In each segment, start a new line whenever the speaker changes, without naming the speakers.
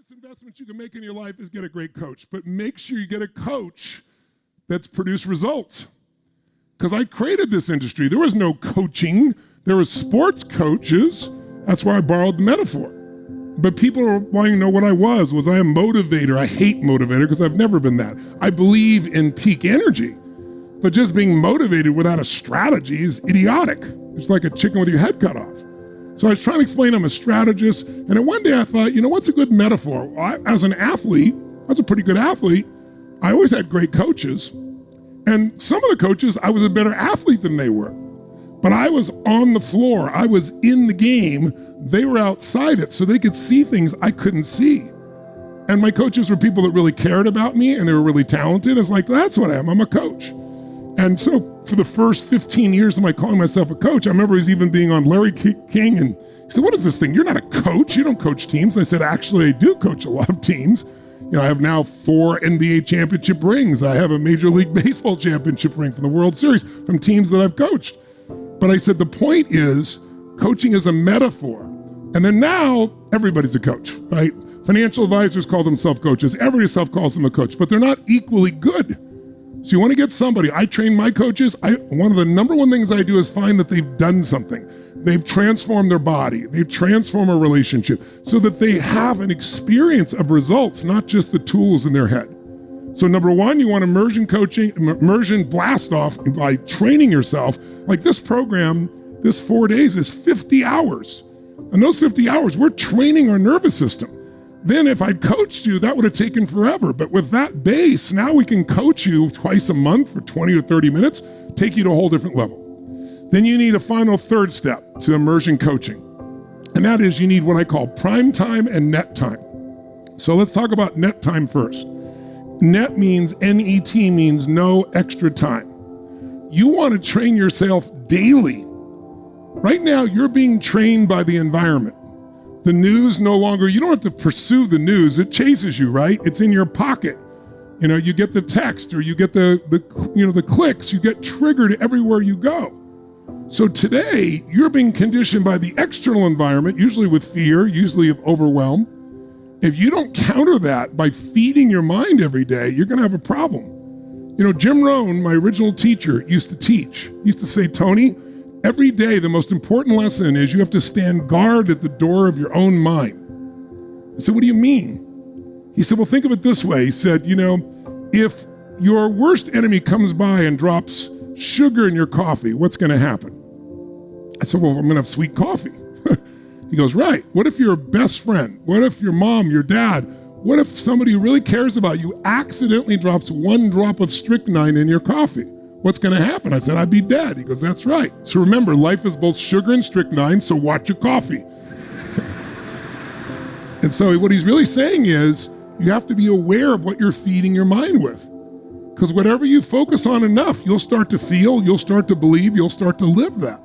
biggest investment you can make in your life is get a great coach, but make sure you get a coach that's produced results. Because I created this industry. There was no coaching. There was sports coaches. That's where I borrowed the metaphor. But people are wanting to know what I was. Was I a motivator? I hate motivator because I've never been that. I believe in peak energy, but just being motivated without a strategy is idiotic. It's like a chicken with your head cut off. So I was trying to explain I'm a strategist, and then one day I thought, what's a good metaphor? Well, as an athlete, I was a pretty good athlete. I always had great coaches, and some of the coaches, I was a better athlete than they were. But I was on the floor, I was in the game, they were outside it, so they could see things I couldn't see. And my coaches were people that really cared about me, and they were really talented. It's like, that's what I am, I'm a coach. And so for the first 15 years of my calling myself a coach, I remember he was even being on Larry King, and he said, what is this thing? You're not a coach, you don't coach teams. I said, actually, I do coach a lot of teams. I have now 4 NBA championship rings. I have a Major League Baseball championship ring from the World Series from teams that I've coached. But I said, the point is, coaching is a metaphor. And then now, everybody's a coach, right? Financial advisors call themselves coaches. Everybody calls them a coach, but they're not equally good. So you want to get somebody. I train my coaches. One of the number one things I do is find that they've done something. They've transformed their body. They've transformed a relationship so that they have an experience of results, not just the tools in their head. So number one, you want immersion coaching, immersion blast off by training yourself. Like this program, this 4 days is 50 hours. And those 50 hours, we're training our nervous system. Then if I'd coached you, that would have taken forever. But with that base, now we can coach you twice a month for 20 to 30 minutes, take you to a whole different level. Then you need a final third step to immersion coaching. And that is you need what I call prime time and net time. So let's talk about net time first. Net means, N-E-T means no extra time. You want to train yourself daily. Right now, you're being trained by the environment. The news no longer, you don't have to pursue the news. It chases you, right? It's in your pocket. You get the text or you get the clicks, you get triggered everywhere you go. So today, you're being conditioned by the external environment, usually with fear, usually of overwhelm. If you don't counter that by feeding your mind every day, you're going to have a problem. Jim Rohn, my original teacher, used to teach. He used to say, Tony, every day the most important lesson is you have to stand guard at the door of your own mind. I said, what do you mean? He said, well, think of it this way. He said, if your worst enemy comes by and drops sugar in your coffee, what's going to happen? I said, well, I'm going to have sweet coffee. He goes, right. What if your best friend? What if your mom, your dad? What if somebody who really cares about you accidentally drops 1 drop of strychnine in your coffee? What's going to happen? I said, I'd be dead. He goes, that's right. So remember, life is both sugar and strychnine, so watch your coffee. And so what he's really saying is, you have to be aware of what you're feeding your mind with. Because whatever you focus on enough, you'll start to feel, you'll start to believe, you'll start to live that.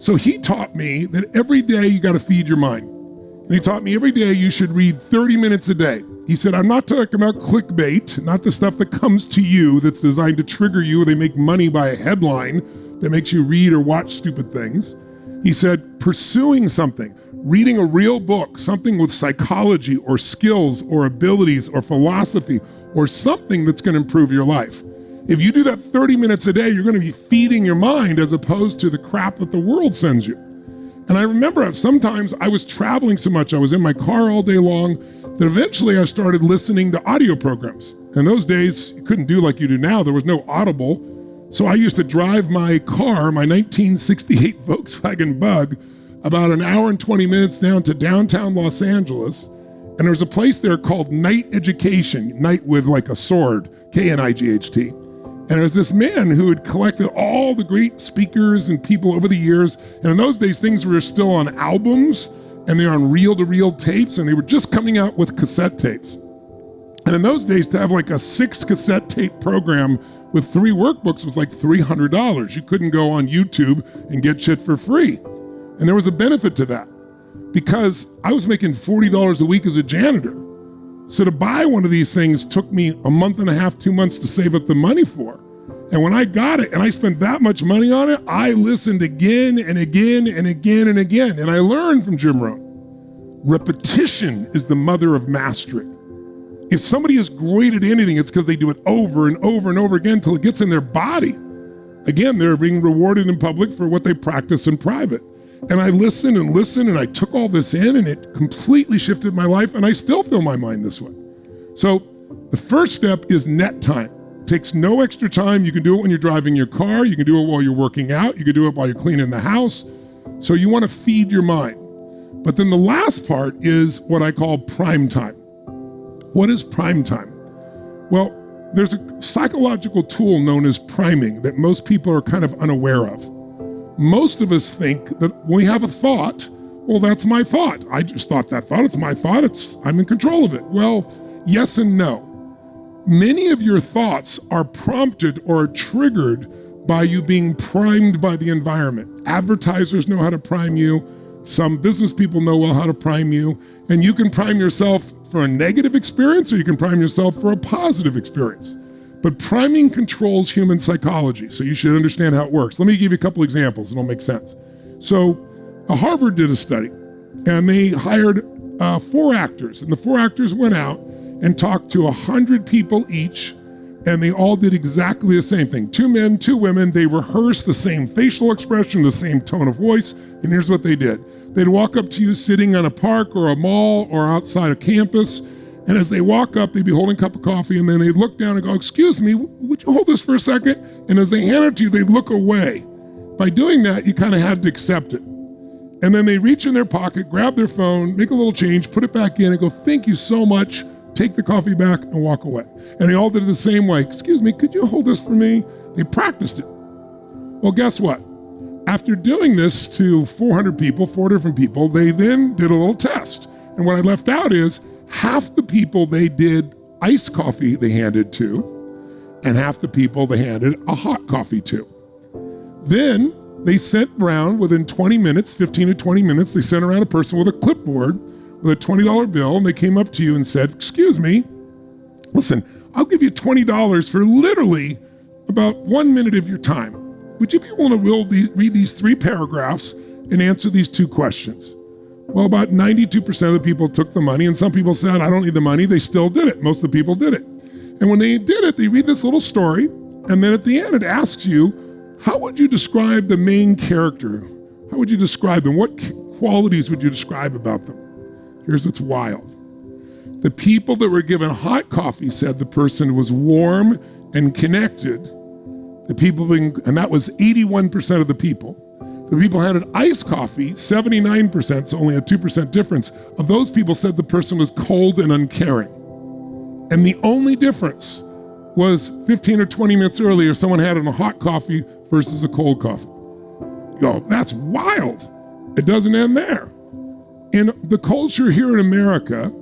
So he taught me that every day you got to feed your mind. And he taught me every day you should read 30 minutes a day. He said, I'm not talking about clickbait, not the stuff that comes to you that's designed to trigger you. They make money by a headline that makes you read or watch stupid things. He said, pursuing something, reading a real book, something with psychology or skills or abilities or philosophy or something that's going to improve your life. If you do that 30 minutes a day, you're going to be feeding your mind as opposed to the crap that the world sends you. And I remember sometimes I was traveling so much, I was in my car all day long, that eventually I started listening to audio programs. In those days, you couldn't do like you do now. There was no Audible. So I used to drive my car, my 1968 Volkswagen Bug, about an hour and 20 minutes down to downtown Los Angeles. And there was a place there called Night Education, night with like a sword, K-N-I-G-H-T. And there was this man who had collected all the great speakers and people over the years. And in those days, things were still on albums and they were on reel-to-reel tapes and they were just coming out with cassette tapes. And in those days, to have like a 6 cassette tape program with 3 workbooks was like $300. You couldn't go on YouTube and get shit for free. And there was a benefit to that because I was making $40 a week as a janitor. So to buy one of these things took me a month and a half, 2 months to save up the money for. And when I got it and I spent that much money on it, I listened again and again and again and again. And I learned from Jim Rohn. Repetition is the mother of mastery. If somebody is great at anything, it's because they do it over and over and over again until it gets in their body. Again, they're being rewarded in public for what they practice in private. And I listened and I took all this in, and it completely shifted my life, and I still fill my mind this way. So the first step is net time. It takes no extra time. You can do it when you're driving your car. You can do it while you're working out. You can do it while you're cleaning the house. So you want to feed your mind. But then the last part is what I call prime time. What is prime time? Well, there's a psychological tool known as priming that most people are kind of unaware of. Most of us think that when we have a thought, well, that's my thought. I just thought that thought. It's my thought. I'm in control of it. Well, yes and no. Many of your thoughts are prompted or triggered by you being primed by the environment. Advertisers know how to prime you. Some business people know well how to prime you. And you can prime yourself for a negative experience, or you can prime yourself for a positive experience. But priming controls human psychology, so you should understand how it works. Let me give you a couple examples, and it'll make sense. So Harvard did a study, and they hired 4 actors, and the 4 actors went out and talked to 100 people each, and they all did exactly the same thing. 2 men, 2 women. They rehearsed the same facial expression, the same tone of voice, and here's what they did. They'd walk up to you sitting in a park or a mall or outside a campus, and as they walk up, they'd be holding a cup of coffee, and then they'd look down and go, "Excuse me, would you hold this for a second?" And as they hand it to you, they'd look away. By doing that, you kind of had to accept it. And then they reach in their pocket, grab their phone, make a little change, put it back in, and go, "Thank you so much," take the coffee back, and walk away. And they all did it the same way. "Excuse me, could you hold this for me?" They practiced it. Well, guess what? After doing this to 400 people, 4 different people, they then did a little test. And what I left out is half the people they did iced coffee they handed to, and half the people they handed a hot coffee to. Then they sent around within 20 minutes, 15 to 20 minutes, they sent around a person with a clipboard with a $20 bill, and they came up to you and said, "Excuse me, listen, I'll give you $20 for literally about 1 minute of your time. Would you be willing to read these 3 paragraphs and answer these 2 questions?" Well, about 92% of the people took the money, and some people said, "I don't need the money." They still did it. Most of the people did it. And when they did it, they read this little story, and then at the end it asks you, how would you describe the main character? How would you describe them? What qualities would you describe about them? Here's what's wild. The people that were given hot coffee said the person was warm and connected. The people and that was 81% of the people. The people handed iced coffee, 79%, so only a 2% difference. Of those people said the person was cold and uncaring. And the only difference was 15 or 20 minutes earlier, someone had a hot coffee versus a cold coffee. You go, that's wild. It doesn't end there. In the culture here in America,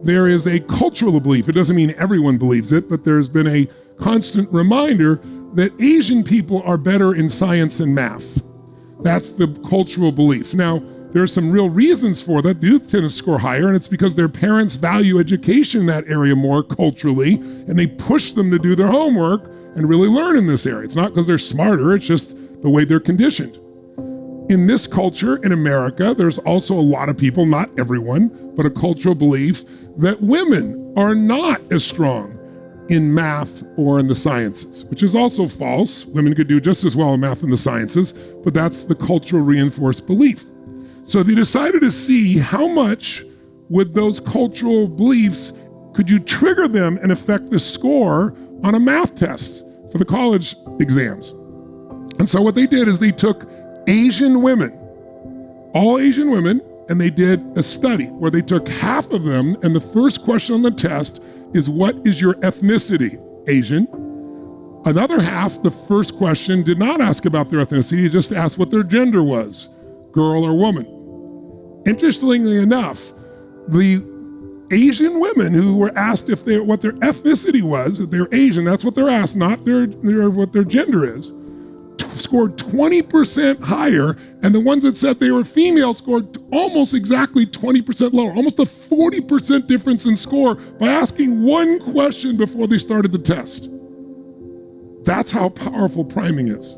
there is a cultural belief. It doesn't mean everyone believes it, but there's been a constant reminder that Asian people are better in science and math. That's the cultural belief. Now, there are some real reasons for that. They tend to score higher, and it's because their parents value education in that area more culturally, and they push them to do their homework and really learn in this area. It's not because they're smarter, it's just the way they're conditioned. In this culture, in America, there's also a lot of people, not everyone, but a cultural belief that women are not as strong in math or in the sciences, which is also false. Women could do just as well in math and the sciences, but that's the cultural reinforced belief. So they decided to see how much with those cultural beliefs could you trigger them and affect the score on a math test for the college exams. And so what they did is they took Asian women, all Asian women, and they did a study where they took half of them, and the first question on the test is, what is your ethnicity? Asian. Another half, the first question did not ask about their ethnicity, it just asked what their gender was, girl or woman. Interestingly enough, the Asian women who were asked what their ethnicity was, if they're Asian, that's what they're asked, not what their gender is, scored 20% higher, and the ones that said they were female scored almost exactly 20% lower, almost a 40% difference in score by asking one question before they started the test. That's how powerful priming is.